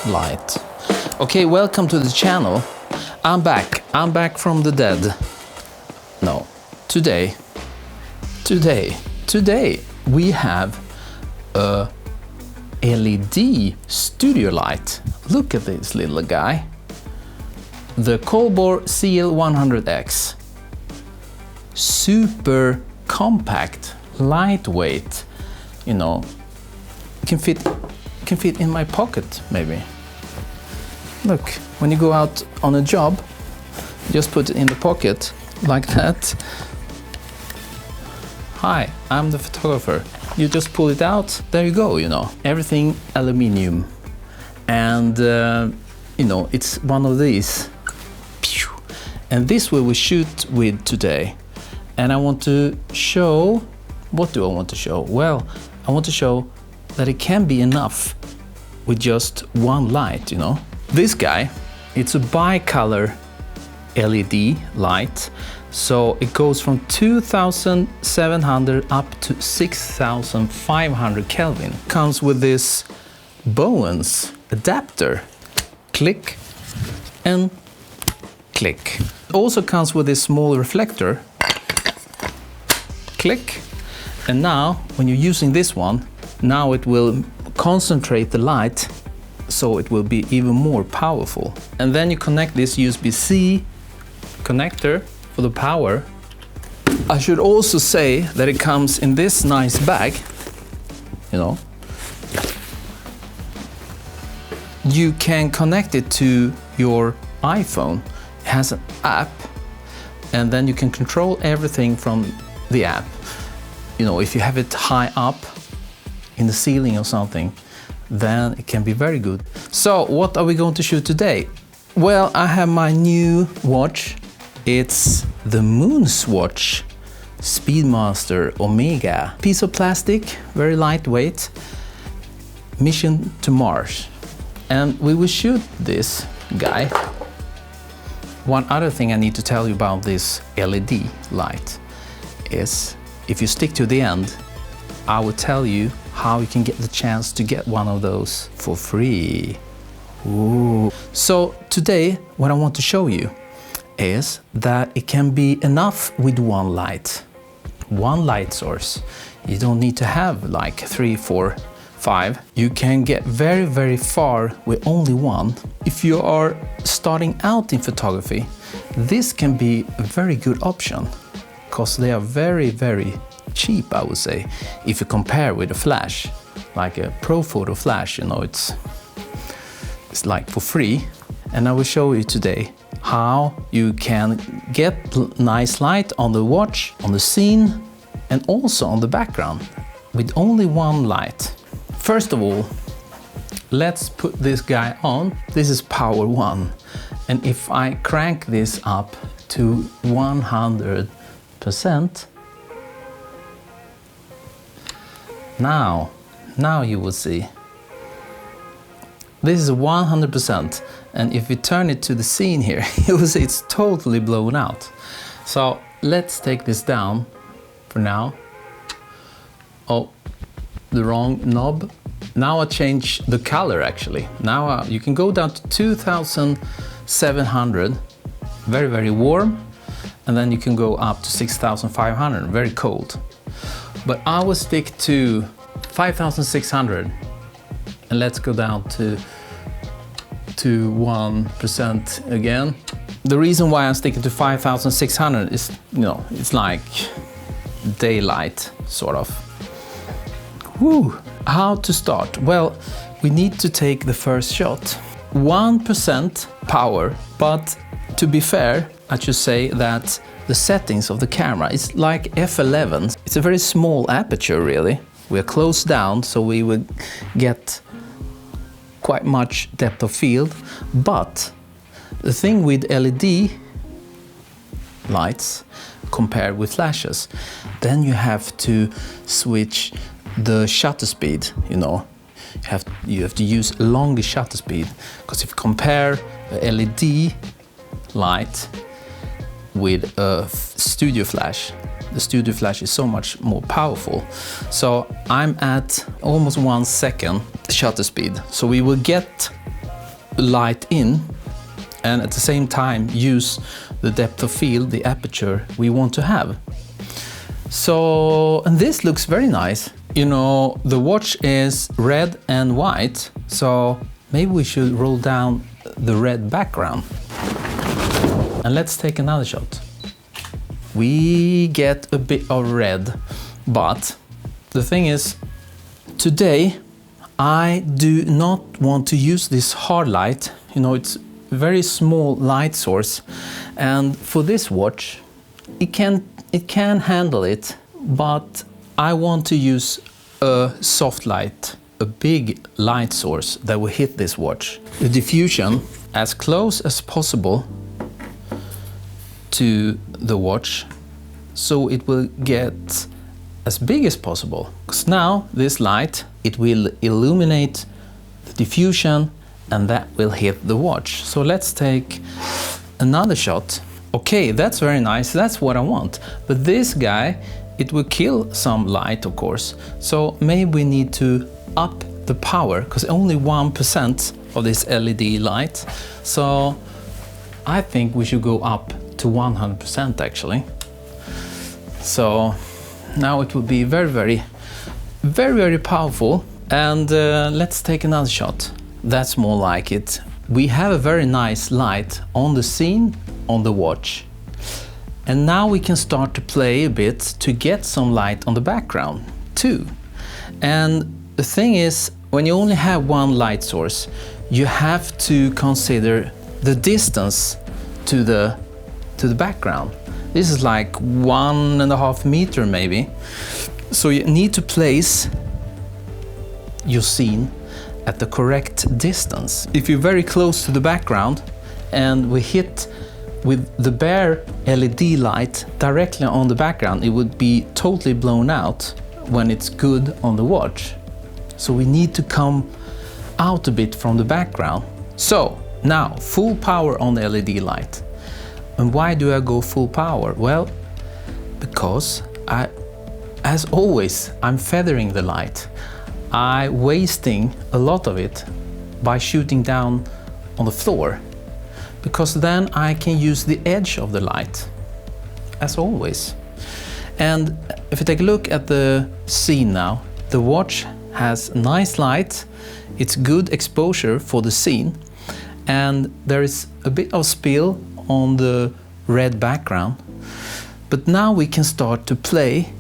light. Okay, welcome to the channel. I'm back from the dead. No, today we have a LED studio light. Look at this little guy. The COLBOR CL100X. Super compact, lightweight, you know, can fit in my pocket maybe. Look, when you go out on a job, just put it in the pocket like that. Hi, I'm the photographer. You just pull it out, there you go, you know. Everything aluminium. And you know, it's one of these. And this will we shoot with today. And I want to show, what do I want to show? Well, I want to show that it can be enough with just one light, you know. This guy, it's a bicolor LED light. So it goes from 2700 up to 6500 Kelvin. Comes with this Bowens adapter. Click and click. It also comes with this small reflector. Click. And now, when you're using this one, now it will concentrate the light so it will be even more powerful. And then you connect this USB-C connector for the power. I should also say that it comes in this nice bag, you know. You can connect it to your iPhone. It has an app, and then you can control everything from the app. You know, if you have it high up in the ceiling or something, then it can be very good. So what are we going to shoot today? Well, I have my new watch. It's the MoonSwatch Speedmaster Omega. Piece of plastic, very lightweight. Mission to Mars. And we will shoot this guy. One other thing I need to tell you about this LED light is, if you stick to the end, I will tell you how you can get the chance to get one of those for free. Ooh. So today, what I want to show you is that it can be enough with one light source. You don't need to have like 3, 4, 5. You can get very, very far with only one. If you are starting out in photography, this can be a very good option because they are very, very cheap, I would say. If you compare with a flash, like a Pro Photo flash, you know, it's like for free. And I will show you today how you can get nice light on the watch, on the scene, and also on the background with only one light. First of all, let's put this guy on. This is power 1. And if I crank this up to 100%, now you will see. This is 100%, and if you turn it to the scene here, you will see it's totally blown out. So let's take this down for now. Oh, the wrong knob. Now I change the color actually. Now you can go down to 2700, very, very warm, and then you can go up to 6500, very cold. But I will stick to 5600, and let's go down to 1% again. The reason why I'm sticking to 5600 is, you know, it's like daylight, sort of. Woo! How to start? Well, we need to take the first shot. 1% power, but to be fair, I should say that the settings of the camera is like f11. It's a very small aperture, really. We are closed down, so we will get quite much depth of field. But the thing with LED lights compared with flashes, then you have to switch the shutter speed, you know. You have to use a longer shutter speed, because if you compare a LED light with a studio flash, the studio flash is so much more powerful. So I'm at almost 1 second shutter speed. So we will get light in and at the same time use the depth of field, the aperture we want to have. So, and this looks very nice. You know, the watch is red and white, so maybe we should roll down the red background. And let's take another shot. We get a bit of red, but the thing is, today I do not want to use this hard light. You know, it's a very small light source, and for this watch it can handle it, but I want to use a soft light, a big light source that will hit this watch. The diffusion as close as possible to the watch, so it will get as big as possible. Because now this light, it will illuminate the diffusion and that will hit the watch. So let's take another shot. Okay, that's very nice, that's what I want. But this guy, it will kill some light, of course. So maybe we need to up the power, because only 1% of this LED light. So I think we should go up to 100% actually. So now it will be very powerful. And let's take another shot. That's more like it. We have a very nice light on the scene, on the watch. And now we can start to play a bit to get some light on the background too. And the thing is, when you only have one light source, you have to consider the distance to the background. This is like 1.5 meters maybe. So you need to place your scene at the correct distance. If you're very close to the background and we hit with the bare LED light directly on the background, it would be totally blown out when it's good on the watch. So we need to come out a bit from the background. So now full power on the LED light. And why do I go full power? Well, because as always, I'm feathering the light. I'm wasting a lot of it by shooting down on the floor, because then I can use the edge of the light, as always. And if you take a look at the scene now, the watch has nice light, it's good exposure for the scene, and there is a bit of spill on the red background. But now we can start to play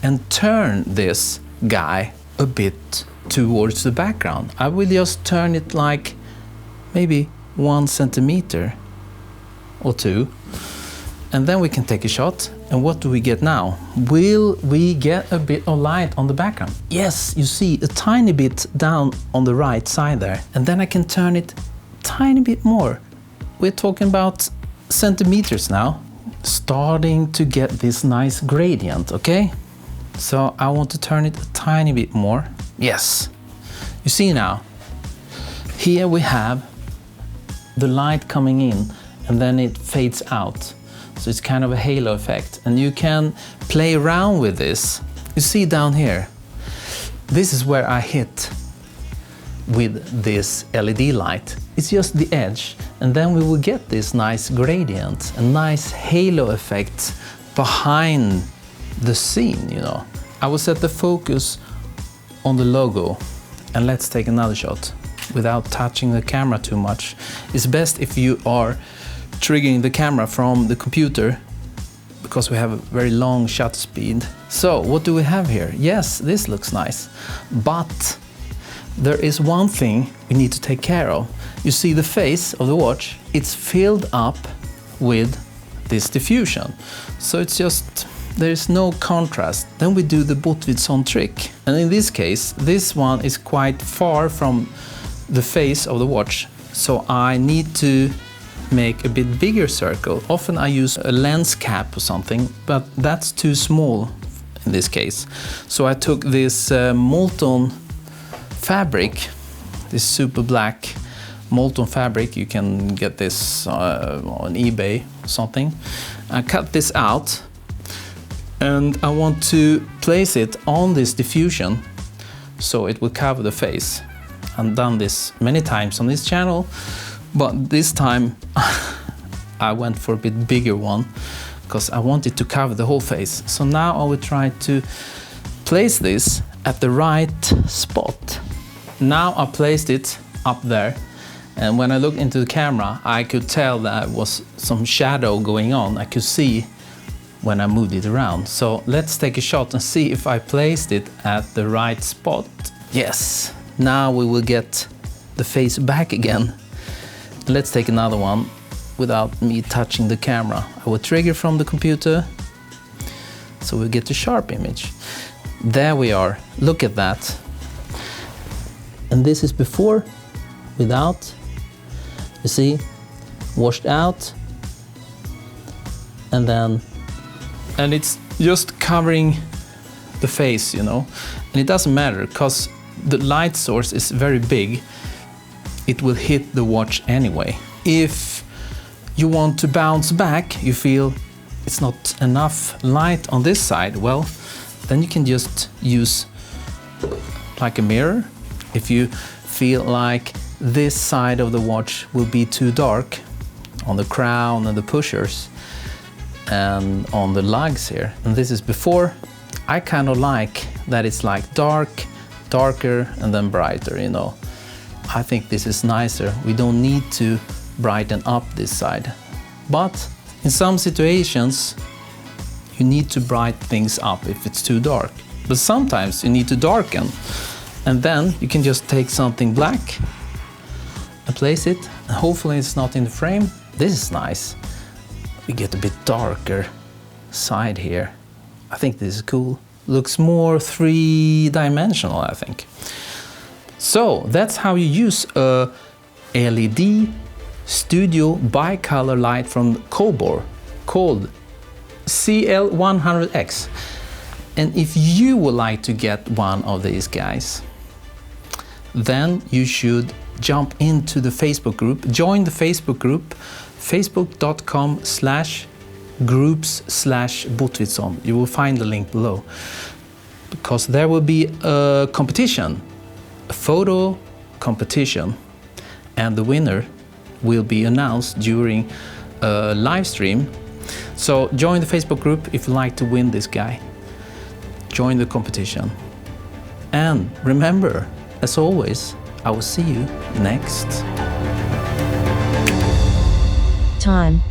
and turn this guy a bit towards the background. I will just turn it like maybe 1 centimeter or 2, and then we can take a shot. And what do we get now? Will we get a bit of light on the background? Yes, you see a tiny bit down on the right side there, and then I can turn it tiny bit more. We're talking about centimeters now, starting to get this nice gradient, okay? So I want to turn it a tiny bit more. Yes, you see now, here we have the light coming in and then it fades out. So it's kind of a halo effect, and you can play around with this. You see down here, this is where I hit with this LED light. It's just the edge, and then we will get this nice gradient, a nice halo effect behind the scene, you know. I will set the focus on the logo, and let's take another shot without touching the camera too much. It's best if you are triggering the camera from the computer, because we have a very long shutter speed. So what do we have here? Yes, this looks nice, but there is one thing we need to take care of. You see the face of the watch, it's filled up with this diffusion. So it's just, there is no contrast. Then we do the Botvidsson trick. And in this case, this one is quite far from the face of the watch. So I need to make a bit bigger circle. Often I use a lens cap or something, but that's too small in this case. So I took this molten fabric, this super black molten fabric. You can get this on eBay or something. I cut this out and I want to place it on this diffusion so it will cover the face. I've done this many times on this channel, but this time I went for a bit bigger one because I wanted to cover the whole face. So now I will try to place this at the right spot. Now I placed it up there, and when I looked into the camera I could tell that there was some shadow going on. I could see when I moved it around. So let's take a shot and see if I placed it at the right spot. Yes, now we will get the face back again. Let's take another one without me touching the camera. I will trigger from the computer so we get a sharp image. There we are, look at that. And this is before, without, you see, washed out, and then, and it's just covering the face, you know. And it doesn't matter, because the light source is very big, it will hit the watch anyway. If you want to bounce back, you feel it's not enough light on this side, well, then you can just use like a mirror. If you feel like this side of the watch will be too dark on the crown and the pushers and on the lugs here, and this is before, I kind of like that it's like darker and then brighter, you know. I think this is nicer. We don't need to brighten up this side, but in some situations you need to brighten things up if it's too dark, but sometimes you need to darken, and then you can just take something black and place it, and hopefully it's not in the frame. This is nice. We get a bit darker side here. I think this is cool. Looks more three-dimensional, I think. So that's how you use a LED studio bicolor light from COLBOR called CL100X. And if you would like to get one of these guys, then you should jump into the Facebook group, join the Facebook group, facebook.com/groups/Botvidsson. You will find the link below, because there will be a competition, a photo competition, and the winner will be announced during a live stream. So join the Facebook group if you like to win this guy. Join the competition. And remember, as always, I will see you next time.